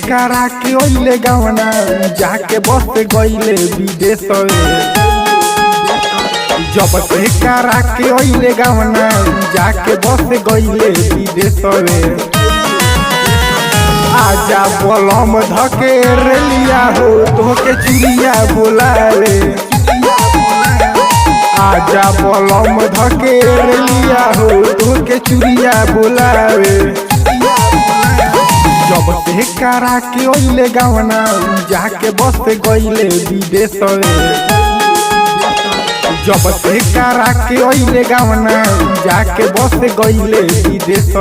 करा के ओइले गवना जाके बस गइले विदेश जब से करा के ओइले गवना जाके बस गइले विदेश आजा बलम धके रेलिया हो तोके चुरिया बोलावे आजा बलम धके रेलिया हो तोके चुरिया बोलावे जब से करा के ओइले गवना जाके बस गइले विदेश जब से करा के ओइले गवना जाके बस गइले विदेश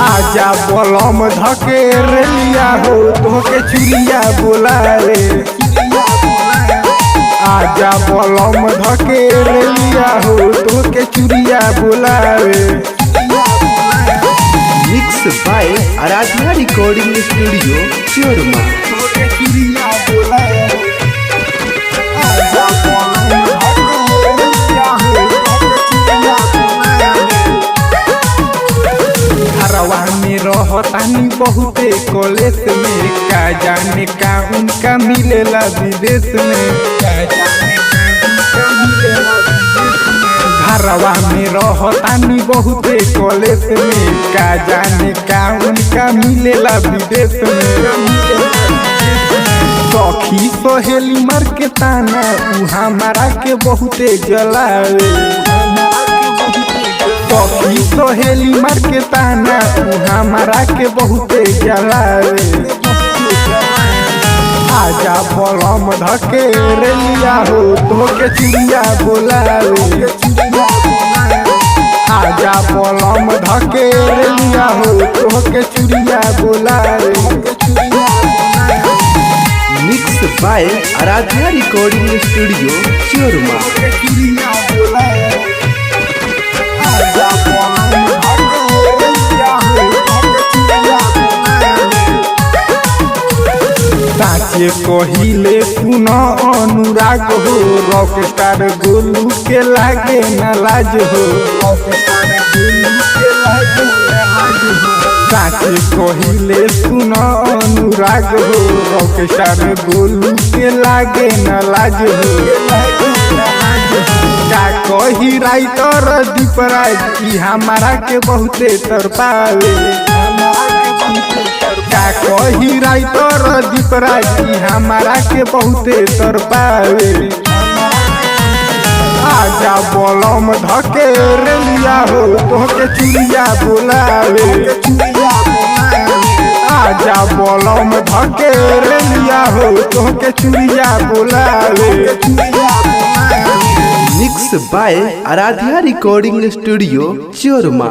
आजा बलम धके रेलिया हो तोके चुरिया बोलावे आजा बलम धके रेलिया हो तोके चुरिया बोलावे। Mix by Aradhana recording studio चोरमा। घरवा में रहतानी बहुते कॉलेज में का जाने का उनका मिलेला विदेश में घरवा में रहतानी बहुते कॉलेज में का जाने का उनका मिलेला विदेश में सखी सोहेली मर के ताना उ हमारा के बहुते जलावे सखी सोहेली मर के ताना उ हमारा के बहुते जलावे आजा बलम धके रेलिया हो तोके चुरिया बोलावे आजा बलम धके रेलिया हो तोके चुरिया बोलावे। Mix by Aradhana recording studio चोरमा। साचे कहिले सुन अनुराग हो रॉक स्टार गोलू के लागे न लाज हो साचे कहिले सुन अनुराग हो रॉक स्टार गोलू के लागे न लाज हो का कही राइटर दीपराज ई हमारा के बहुते तरपावे का कही राइटर दीपराज ई हमारा के बहुते तरपावे आजा बलम धके रेलिया हो तोके चुरिया बोलावे आजा बलम धके रेलिया हो तोके चुरिया बोलावे। Mix by Aradhana recording studio चोरमा।